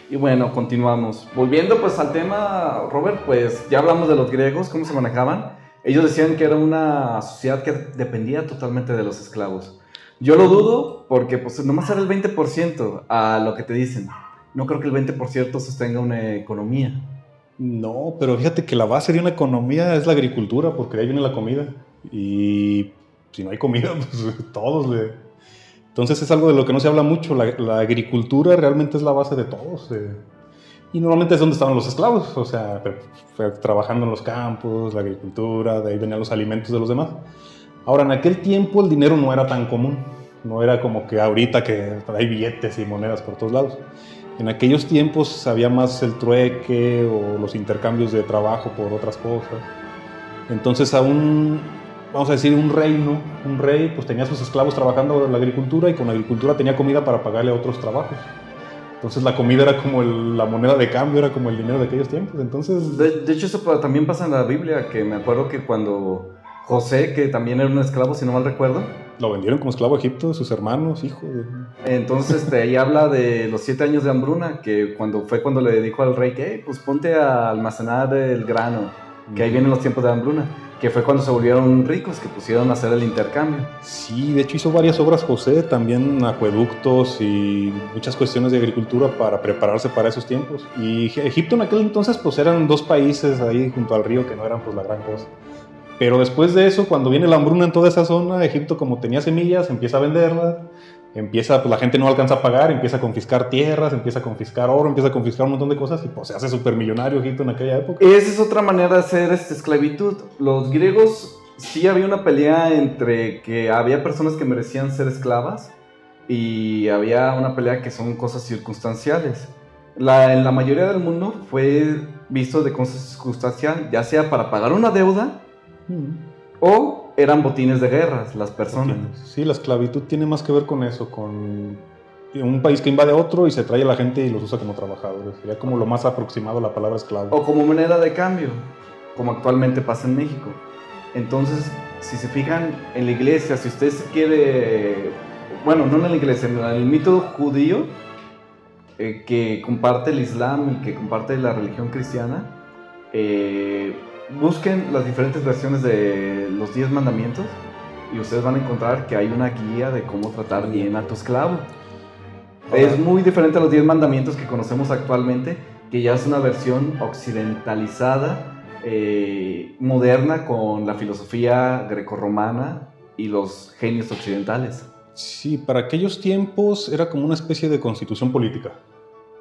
Y bueno, continuamos. Volviendo pues al tema, Robert, pues ya hablamos de los griegos, cómo se manejaban. Ellos decían que era una sociedad que dependía totalmente de los esclavos. Yo lo dudo porque pues nomás era el 20% a lo que te dicen. No creo que el 20% sostenga una economía. No, pero fíjate que la base de una economía es la agricultura, porque de ahí viene la comida. Y si no hay comida, pues todos le... Entonces es algo de lo que no se habla mucho. La agricultura realmente es la base de todos. Y normalmente es donde estaban los esclavos, o sea, fue trabajando en los campos, la agricultura, de ahí venían los alimentos de los demás. Ahora, en aquel tiempo el dinero no era tan común, no era como que ahorita que hay billetes y monedas por todos lados. En aquellos tiempos había más el trueque o los intercambios de trabajo por otras cosas. Entonces vamos a decir, un rey pues tenía a sus esclavos trabajando en la agricultura y con la agricultura tenía comida para pagarle a otros trabajos. Entonces la comida era como la moneda de cambio, era como el dinero de aquellos tiempos. Entonces... De hecho, eso también pasa en la Biblia, que me acuerdo que cuando José, que también era un esclavo, si no mal recuerdo, lo vendieron como esclavo a Egipto, sus hermanos, hijos. entonces ahí habla de los 7 años de hambruna, que cuando le dijo al rey que pues ponte a almacenar el grano, que ahí vienen los tiempos de hambruna, que fue cuando se volvieron ricos, que pusieron a hacer el intercambio. Sí, de hecho hizo varias obras José, también acueductos y muchas cuestiones de agricultura para prepararse para esos tiempos. Y Egipto en aquel entonces pues eran 2 países ahí junto al río que no eran pues la gran cosa. Pero después de eso, cuando viene la hambruna en toda esa zona, Egipto como tenía semillas, empieza a venderlas, pues la gente no alcanza a pagar, empieza a confiscar tierras, empieza a confiscar oro, empieza a confiscar un montón de cosas y pues se hace súper millonario Egipto en aquella época. Esa es otra manera de hacer esclavitud. Los griegos sí había una pelea entre que había personas que merecían ser esclavas y había una pelea que son cosas circunstanciales. En la mayoría del mundo fue visto de cosas circunstancial, ya sea para pagar una deuda o eran botines de guerras las personas. Sí, la esclavitud tiene más que ver con eso, con un país que invade a otro y se trae a la gente y los usa como trabajadores. Sería como lo más aproximado a la palabra esclavo. O como moneda de cambio, como actualmente pasa en México. Entonces, si se fijan en la iglesia, si usted quiere, bueno, no en la iglesia, en el mito judío, que comparte el Islam y que comparte la religión cristiana, busquen las diferentes versiones de los 10 mandamientos y ustedes van a encontrar que hay una guía de cómo tratar bien a tu esclavo. Es muy diferente a los 10 mandamientos que conocemos actualmente, que ya es una versión occidentalizada, moderna, con la filosofía grecorromana y los genios occidentales. Sí, para aquellos tiempos era como una especie de constitución política.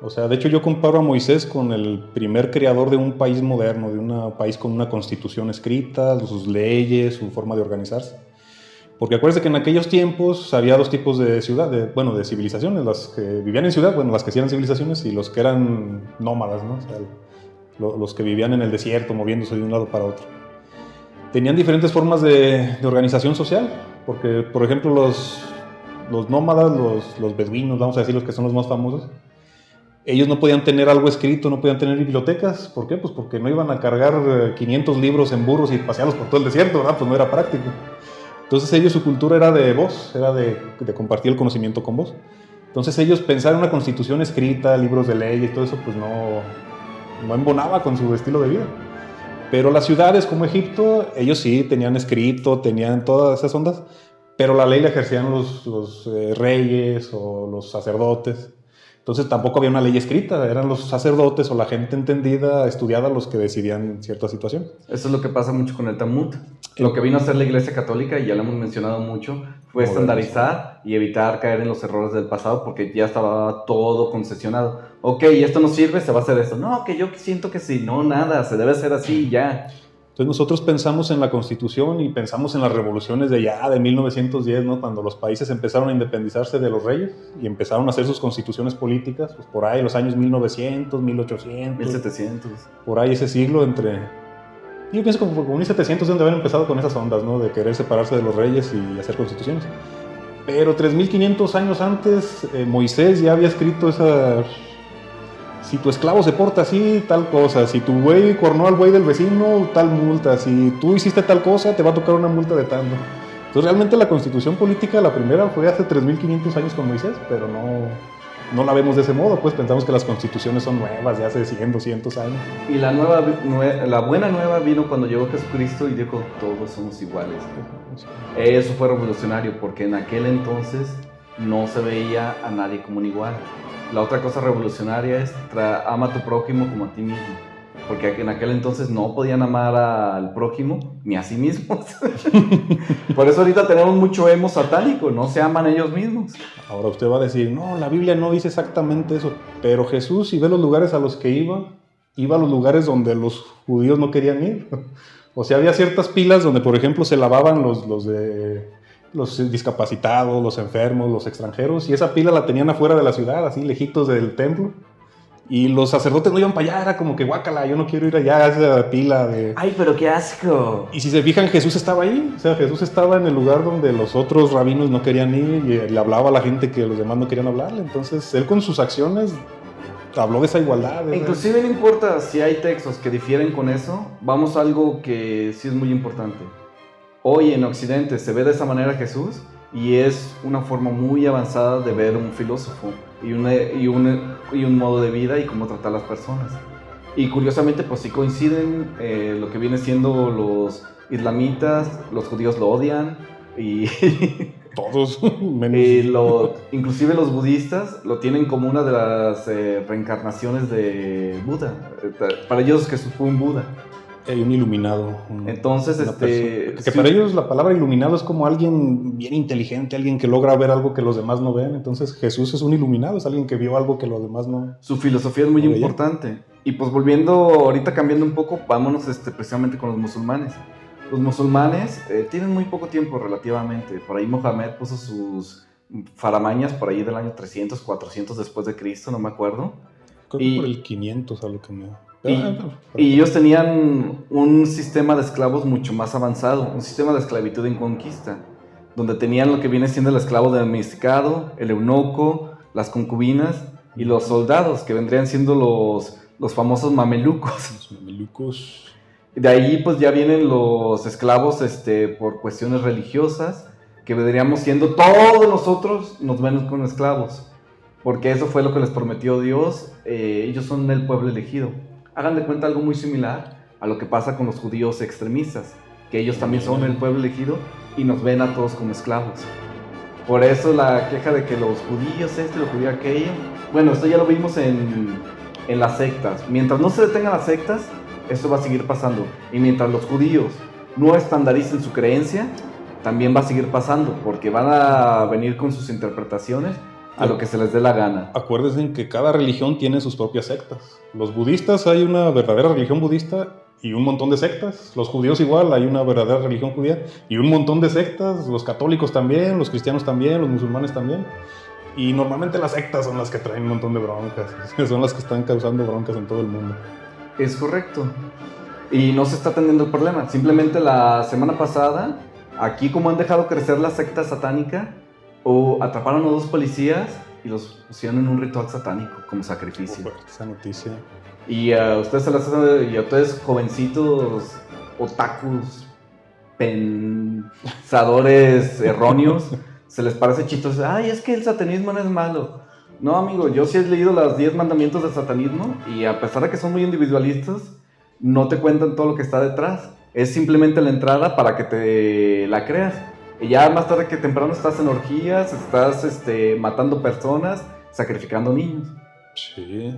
O sea, de hecho yo comparo a Moisés con el primer creador de un país moderno, de un país con una constitución escrita, sus leyes, su forma de organizarse. Porque acuérdense que en aquellos tiempos había 2 tipos de de civilizaciones, las que vivían en ciudad, las que sí eran civilizaciones, y los que eran nómadas, ¿no? O sea, los que vivían en el desierto, moviéndose de un lado para otro. Tenían diferentes formas de organización social, porque, por ejemplo, los nómadas, los beduinos, vamos a decir los que son los más famosos, ellos no podían tener algo escrito, no podían tener bibliotecas. ¿Por qué? Pues porque no iban a cargar 500 libros en burros y pasearlos por todo el desierto, ¿verdad? Pues no era práctico. Entonces ellos, su cultura era de voz, era de compartir el conocimiento con voz. Entonces ellos pensar en una constitución escrita, libros de ley y todo eso, pues no embonaba con su estilo de vida. Pero las ciudades como Egipto, ellos sí tenían escrito, tenían todas esas ondas, pero la ley la ejercían los reyes o los sacerdotes. Entonces tampoco había una ley escrita, eran los sacerdotes o la gente entendida, estudiada, los que decidían cierta situación. Eso es lo que pasa mucho con el Talmud. Lo que vino a hacer la Iglesia Católica, y ya lo hemos mencionado mucho, fue estandarizar y evitar caer en los errores del pasado, porque ya estaba todo concesionado. Ok, esto no sirve, se va a hacer esto. No, que yo siento que sí, no, nada, se debe hacer así y ya. Entonces nosotros pensamos en la Constitución y pensamos en las revoluciones de 1910, ¿no? Cuando los países empezaron a independizarse de los reyes y empezaron a hacer sus constituciones políticas, pues por ahí los años 1900, 1800, 1700. Por ahí ese siglo yo pienso como 1700 deben de haber empezado con esas ondas, ¿no? De querer separarse de los reyes y hacer constituciones. Pero 3500 años antes, Moisés ya había escrito esa... Si tu esclavo se porta así, tal cosa. Si tu güey cornó al güey del vecino, tal multa. Si tú hiciste tal cosa, te va a tocar una multa de tanto. Entonces realmente la constitución política, la primera, fue hace 3500 años con Moisés, pero no la vemos de ese modo, pues pensamos que las constituciones son nuevas de hace 100, 200 años. Y la buena nueva vino cuando llegó Jesucristo y dijo, todos somos iguales. Eso fue revolucionario, porque en aquel entonces no se veía a nadie como un igual. La otra cosa revolucionaria es ama a tu prójimo como a ti mismo. Porque en aquel entonces no podían amar al prójimo ni a sí mismos. Por eso ahorita tenemos mucho emo satánico, no se aman ellos mismos. Ahora usted va a decir, no, la Biblia no dice exactamente eso. Pero Jesús, si ve los lugares a los que iba a los lugares donde los judíos no querían ir. O sea, había ciertas pilas donde, por ejemplo, se lavaban los discapacitados, los enfermos, los extranjeros, y esa pila la tenían afuera de la ciudad, así lejitos del templo. Y los sacerdotes no iban para allá, era como que guácala, yo no quiero ir allá a esa pila de... ¡Ay, pero qué asco! Y si se fijan, Jesús estaba ahí, o sea, Jesús estaba en el lugar donde los otros rabinos no querían ir y le hablaba a la gente que los demás no querían hablarle. Entonces, él con sus acciones habló de esa igualdad. Inclusive no importa si hay textos que difieren con eso, vamos a algo que sí es muy importante. Hoy en Occidente se ve de esa manera Jesús y es una forma muy avanzada de ver un filósofo y un modo de vida y cómo tratar a las personas. Y curiosamente pues sí coinciden lo que viene siendo los islamitas, los judíos lo odian y todos menos... inclusive los budistas lo tienen como una de las reencarnaciones de Buda. Para ellos Jesús fue un Buda. Hay un iluminado. Entonces, que sí, para ellos la palabra iluminado es como alguien bien inteligente, alguien que logra ver algo que los demás no ven. Entonces Jesús es un iluminado, es alguien que vio algo que los demás no. Su filosofía es muy importante. Y pues volviendo, ahorita cambiando un poco, vámonos precisamente con los musulmanes. Los musulmanes tienen muy poco tiempo relativamente. Por ahí Mohamed puso sus faramañas por ahí del año 300, 400 después de Cristo, no me acuerdo. Creo que por el 500 a lo que me... Y ellos tenían un sistema de esclavos mucho más avanzado, un sistema de esclavitud en conquista, donde tenían lo que viene siendo el esclavo domesticado, el eunuco, las concubinas y los soldados, que vendrían siendo los famosos mamelucos. Los mamelucos. De ahí pues ya vienen los esclavos por cuestiones religiosas, que vendríamos siendo todos nosotros, nos ven con esclavos, porque eso fue lo que les prometió Dios, ellos son el pueblo elegido. Hagan de cuenta algo muy similar a lo que pasa con los judíos extremistas, que ellos también son el pueblo elegido y nos ven a todos como esclavos. Por eso la queja de que los judíos los judíos aquello, bueno, esto ya lo vimos en las sectas. Mientras no se detengan las sectas, esto va a seguir pasando. Y mientras los judíos no estandaricen su creencia, también va a seguir pasando, porque van a venir con sus interpretaciones a lo que se les dé la gana. Acuérdense que cada religión tiene sus propias sectas. Los budistas, hay una verdadera religión budista y un montón de sectas. Los judíos igual, hay una verdadera religión judía y un montón de sectas. Los católicos también, los cristianos también, los musulmanes también. Y normalmente las sectas son las que traen un montón de broncas. Son las que están causando broncas en todo el mundo. Es correcto. Y no se está atendiendo el problema. Simplemente la semana pasada, aquí como han dejado crecer la secta satánica, o atraparon a 2 policías y los pusieron en un ritual satánico como sacrificio. Esa noticia. Y a ustedes se las hacen, y a ustedes jovencitos, otakus, pensadores erróneos, se les parece chistoso. Ay, es que el satanismo no es malo. No, amigo, yo sí he leído los 10 mandamientos del satanismo y a pesar de que son muy individualistas, no te cuentan todo lo que está detrás. Es simplemente la entrada para que te la creas. Y ya más tarde que temprano estás en orgías, estás matando personas, sacrificando niños. Sí.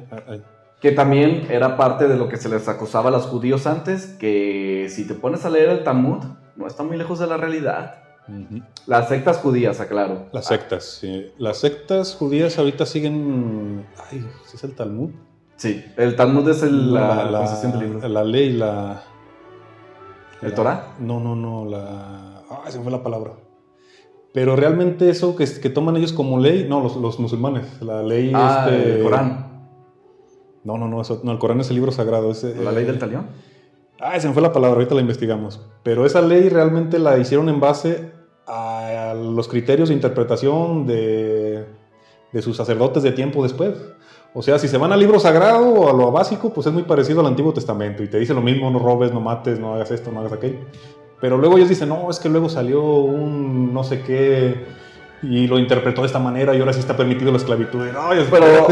Que también era parte de lo que se les acusaba a los judíos antes, que si te pones a leer el Talmud, no está muy lejos de la realidad. Uh-huh. Las sectas judías, aclaro. Las sectas, sí. Las sectas judías ahorita siguen... Ay, ¿sí es el Talmud? Sí, el Talmud es la concesión del libro. La ley, ¿El Torah? No, se me fue la palabra. Pero realmente eso que toman ellos como ley, no, los musulmanes, la ley... el Corán. No, el Corán es el libro sagrado. ¿La ley del talión? Se me fue la palabra, ahorita la investigamos. Pero esa ley realmente la hicieron en base a los criterios de interpretación de sus sacerdotes de tiempo después. O sea, si se van al libro sagrado o a lo básico, pues es muy parecido al Antiguo Testamento y te dice lo mismo, no robes, no mates, no hagas esto, no hagas aquello. Pero luego ellos dicen, no, es que luego salió un no sé qué y lo interpretó de esta manera y ahora sí está permitido la esclavitud. Ay, Pero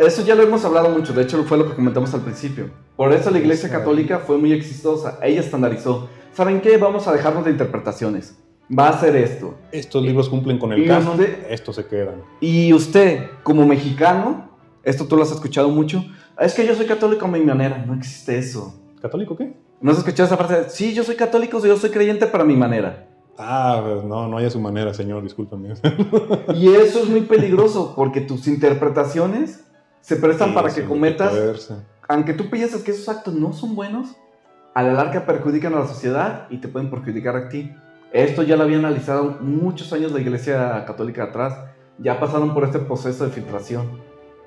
eso ya lo hemos hablado mucho, de hecho fue lo que comentamos al principio. Por eso la Iglesia Católica fue muy exitosa, ella estandarizó. ¿Saben qué? Vamos a dejarnos de interpretaciones. Va a ser esto. Estos libros cumplen con el canon, estos se quedan. Y usted, como mexicano, esto tú lo has escuchado mucho, es que yo soy católico a mi manera. No existe eso. ¿Católico qué? ¿No has escuchado esa frase? Sí, yo soy católico, yo soy creyente para mi manera. No hay a su manera, señor, discúlpame. Y eso es muy peligroso, porque tus interpretaciones se prestan para que cometas, aunque tú piensas que esos actos no son buenos, a la larga perjudican a la sociedad y te pueden perjudicar a ti. Esto ya lo había analizado muchos años la Iglesia Católica atrás, ya pasaron por este proceso de filtración.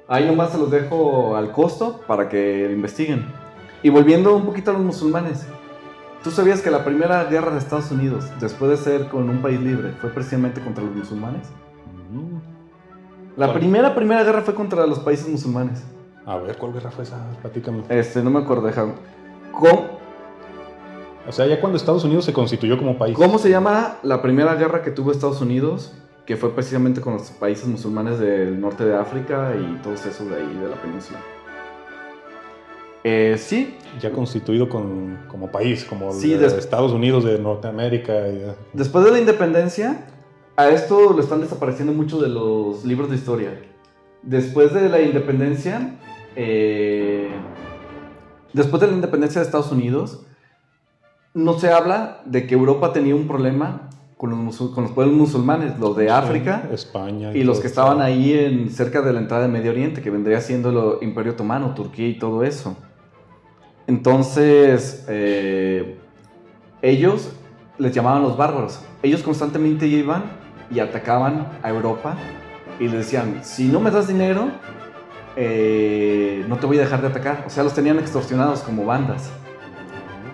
Ahí nomás se los dejo al costo para que lo investiguen. Y volviendo un poquito a los musulmanes, ¿tú sabías que la primera guerra de Estados Unidos, después de ser con un país libre, fue precisamente contra los musulmanes? La primera guerra fue contra los países musulmanes. A ver, ¿cuál guerra fue esa? Platícame. No me acuerdo, déjame. O sea, ya cuando Estados Unidos se constituyó como país. ¿Cómo se llama la primera guerra que tuvo Estados Unidos? Que fue precisamente con los países musulmanes del norte de África y todos esos de ahí, de la península. Sí. Ya constituido como país, como sí, Estados Unidos de Norteamérica. Después de la independencia, a esto lo están desapareciendo mucho de los libros de historia. Después de la independencia, de Estados Unidos, no se habla de que Europa tenía un problema con los pueblos musulmanes, los de África, España y los que estaban ahí cerca de la entrada del Medio Oriente, que vendría siendo el Imperio Otomano, Turquía y todo eso. Entonces, ellos les llamaban los bárbaros. Ellos constantemente iban y atacaban a Europa y les decían, si no me das dinero, no te voy a dejar de atacar. O sea, los tenían extorsionados como bandas.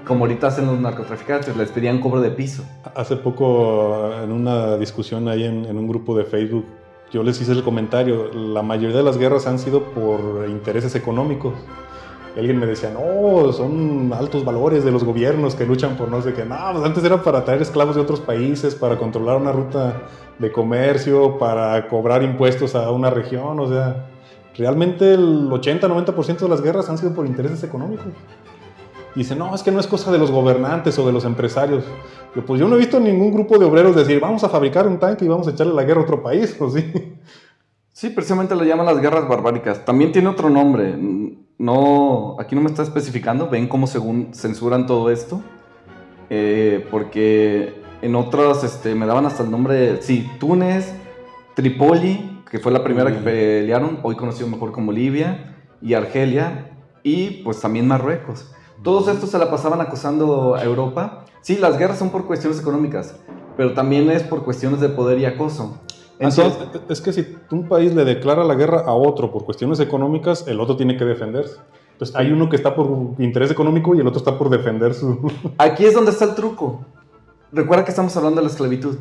Como ahorita hacen los narcotraficantes, les pedían cobro de piso. Hace poco, en una discusión ahí en un grupo de Facebook, yo les hice el comentario, la mayoría de las guerras han sido por intereses económicos. Y alguien me decía, no, son altos valores de los gobiernos que luchan por no sé qué. No, pues antes era para traer esclavos de otros países, para controlar una ruta de comercio, para cobrar impuestos a una región. O sea, realmente el 80-90% de las guerras han sido por intereses económicos. Y dice, no, es que no es cosa de los gobernantes o de los empresarios. Pues yo no he visto ningún grupo de obreros decir, vamos a fabricar un tanque y vamos a echarle la guerra a otro país, ¿o sí? Sí, precisamente lo llaman las guerras barbáricas. También tiene otro nombre. No, aquí no me está especificando. Ven cómo censuran todo esto. Porque en otras me daban hasta el nombre. Sí, Túnez, Trípoli, que fue la primera que pelearon, hoy conocido mejor como Libia, y Argelia, y pues también Marruecos. Todos estos se la pasaban acosando a Europa. Sí, las guerras son por cuestiones económicas, pero también es por cuestiones de poder y acoso. Entonces, es que si un país le declara la guerra a otro por cuestiones económicas, el otro tiene que defenderse. Entonces hay uno que está por interés económico y el otro está por defender su... Aquí es donde está el truco. Recuerda que estamos hablando de la esclavitud.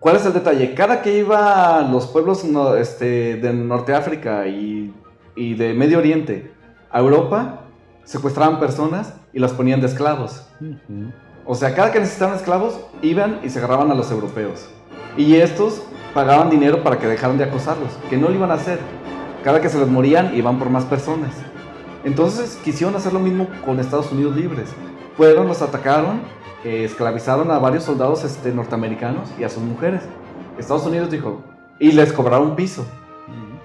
¿Cuál es el detalle? Cada que iba los pueblos de Norte África y de Medio Oriente a Europa, secuestraban personas y las ponían de esclavos. O sea, cada que necesitaban esclavos, iban y se agarraban a los europeos. Y estos pagaban dinero para que dejaran de acosarlos, que no lo iban a hacer. Cada que se les morían, iban por más personas. Entonces quisieron hacer lo mismo con Estados Unidos libres. Fueron, los atacaron, esclavizaron a varios soldados norteamericanos y a sus mujeres. Estados Unidos dijo, y les cobraron piso.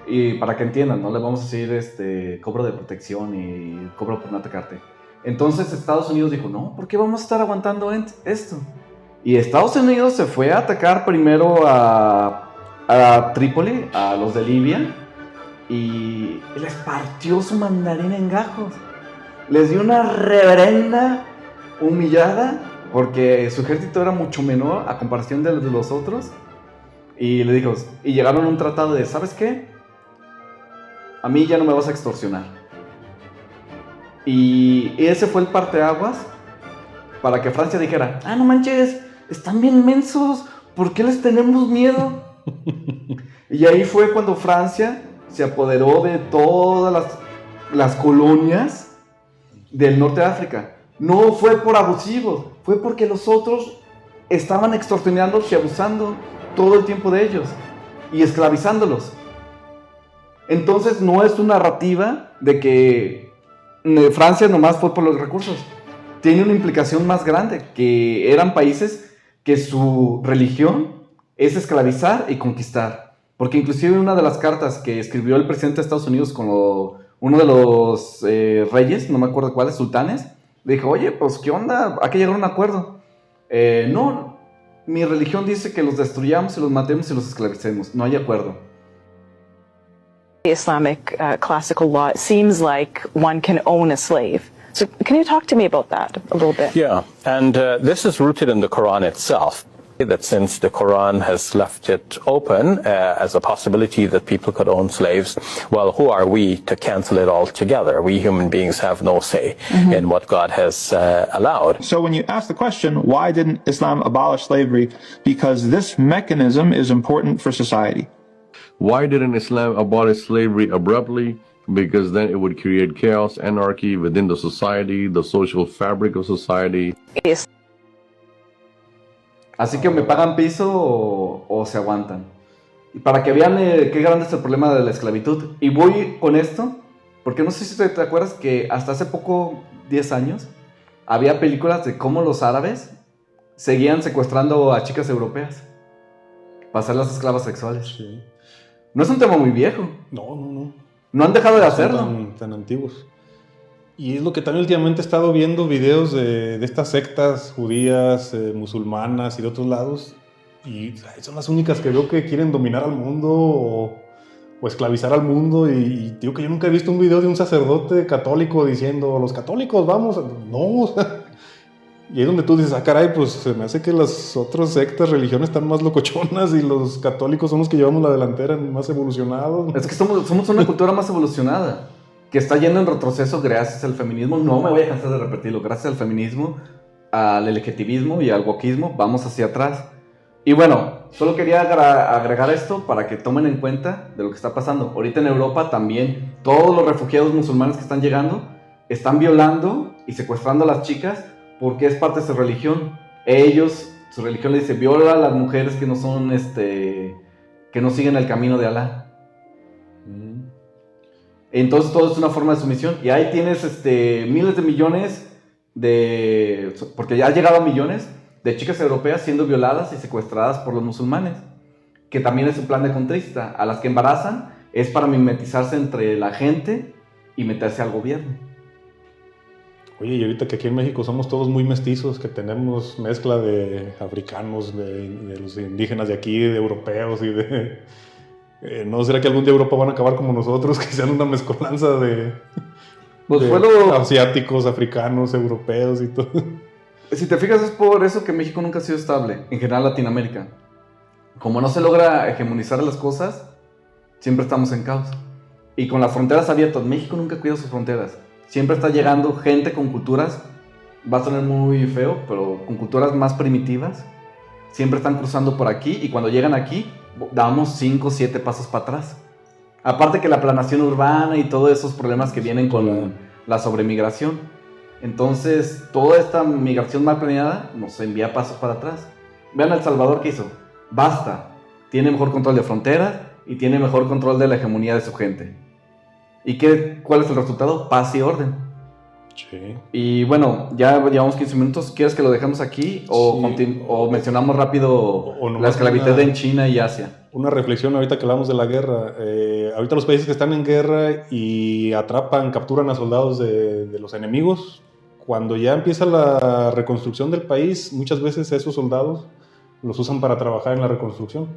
Y para que entiendan, no le vamos a decir cobro de protección y cobro por no atacarte. Entonces Estados Unidos dijo, no, ¿por qué vamos a estar aguantando esto? Y Estados Unidos se fue a atacar primero a Trípoli, a los de Libia, y les partió su mandarina en gajos. Les dio una reverenda humillada, porque su ejército era mucho menor a comparación de los otros. Y le dijo, y llegaron a un tratado de, ¿sabes qué? A mí ya no me vas a extorsionar. Y ese fue el parteaguas para que Francia dijera, no manches, están bien mensos, ¿por qué les tenemos miedo? Y ahí fue cuando Francia se apoderó de todas las colonias del norte de África. No fue por abusivos, fue porque los otros estaban extorsionando y abusando. todo el tiempo de ellos y esclavizándolos. Entonces no es una narrativa de que Francia nomás fue por los recursos. Tiene una implicación más grande, que eran países que su religión es esclavizar y conquistar. Porque inclusive una de las cartas que escribió el presidente de Estados Unidos con uno de los reyes, no me acuerdo cuáles, sultanes, le dijo, oye, pues ¿qué onda? Hay que llegar a un acuerdo. No, mi religión dice que los destruyamos y los matemos y los esclavicemos. No hay acuerdo. Islamic classical law, it seems like one can own a slave. So can you talk to me about that a little bit? Yeah, and this is rooted in the Quran itself, that since the Quran has left it open as a possibility that people could own slaves, well, who are we to cancel it altogether? We human beings have no say in what God has allowed. So when you ask the question, why didn't Islam abolish slavery? Because this mechanism is important for society. Why didn't Islam abolish slavery abruptly? Because then it would create chaos, anarchy within the society, the social fabric of society. Yes. Así que me pagan piso o se aguantan. Y para que vean qué grande es el problema de la esclavitud. Y voy con esto, porque no sé si te acuerdas que hasta hace poco, 10 años, había películas de cómo los árabes seguían secuestrando a chicas europeas para hacerlas esclavas sexuales. Sí. No es un tema muy viejo. No. No han dejado de hacerlo. Tan antiguos. Y es lo que también últimamente he estado viendo videos de estas sectas judías, musulmanas y de otros lados. Y son las únicas que veo que quieren dominar al mundo o esclavizar al mundo. Y digo que yo nunca he visto un video de un sacerdote católico diciendo, los católicos, vamos. No. Y es donde tú dices, caray, pues se me hace que las otras sectas, religiones están más locochonas y los católicos somos los que llevamos la delantera, más evolucionados. Es que somos una cultura más evolucionada, que está yendo en retroceso gracias al feminismo. No me voy a cansar de repetirlo. Gracias al feminismo, al LGTBismo y al wokismo, vamos hacia atrás. Y bueno, solo quería agregar esto para que tomen en cuenta de lo que está pasando. Ahorita en Europa también, todos los refugiados musulmanes que están llegando están violando y secuestrando a las chicas porque es parte de su religión. Ellos, su religión le dice, viola a las mujeres que no son, que no siguen el camino de Alá. Entonces todo es una forma de sumisión. Y ahí tienes miles de millones porque ya ha llegado a millones de chicas europeas siendo violadas y secuestradas por los musulmanes. Que también es un plan de contrista. A las que embarazan es para mimetizarse entre la gente y meterse al gobierno. Oye, y ahorita que aquí en México somos todos muy mestizos, que tenemos mezcla de africanos, de los indígenas de aquí, de europeos y de... ¿No será que algún día Europa van a acabar como nosotros? Que sean una mezcolanza de asiáticos, africanos, europeos y todo. Si te fijas, es por eso que México nunca ha sido estable, en general Latinoamérica. Como no se logra hegemonizar las cosas, siempre estamos en caos. Y con las fronteras abiertas, México nunca cuida sus fronteras. Siempre está llegando gente con culturas, va a sonar muy feo, pero con culturas más primitivas. Siempre están cruzando por aquí y cuando llegan aquí, damos 5 o 7 pasos para atrás. Aparte que la planación urbana y todos esos problemas que vienen con la sobremigración. Entonces, toda esta migración mal planeada nos envía pasos para atrás. Vean El Salvador, ¿qué hizo? Basta. Tiene mejor control de fronteras y tiene mejor control de la hegemonía de su gente. ¿Y cuál es el resultado? Paz y orden. Sí. Y bueno, ya llevamos 15 minutos. ¿Quieres que lo dejemos aquí? ¿O mencionamos rápido la esclavitud en China y Asia? Una reflexión ahorita que hablamos de la guerra. Ahorita los países que están en guerra y capturan a soldados de los enemigos, cuando ya empieza la reconstrucción del país, muchas veces esos soldados los usan para trabajar en la reconstrucción.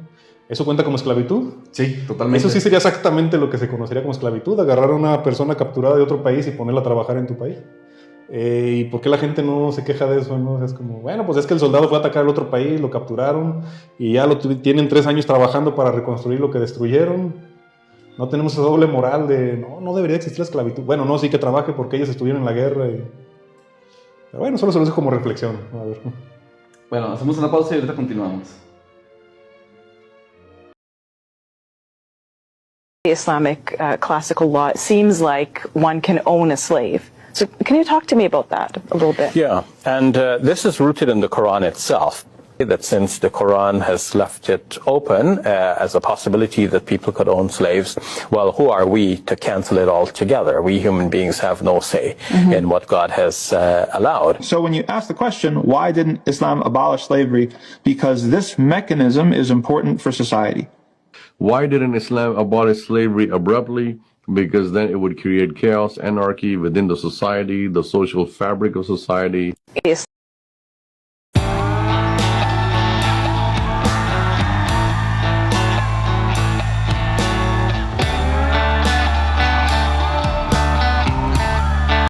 ¿Eso cuenta como esclavitud? Sí, totalmente. Eso sí sería exactamente lo que se conocería como esclavitud, agarrar a una persona capturada de otro país y ponerla a trabajar en tu país. ¿Y por qué la gente no se queja de eso? ¿No? Es como, bueno, pues es que el soldado fue a atacar al otro país, lo capturaron y ya tienen 3 años trabajando para reconstruir lo que destruyeron. No tenemos esa doble moral de, no debería existir la esclavitud. Bueno, no, sí que trabaje porque ellos estuvieron en la guerra. Pero bueno, solo se lo dejo como reflexión. A ver. Bueno, hacemos una pausa y ahorita continuamos. Islamic classical law, it seems like one can own a slave. So can you talk to me about that a little bit? Yeah, and this is rooted in the Quran itself, that since the Quran has left it open as a possibility that people could own slaves, well, who are we to cancel it altogether? We human beings have no say in what God has allowed. So when you ask the question, why didn't Islam abolish slavery? Because this mechanism is important for society. Why didn't Islam abolish slavery abruptly? Because then it would create chaos, anarchy within the society, the social fabric of society. Yes.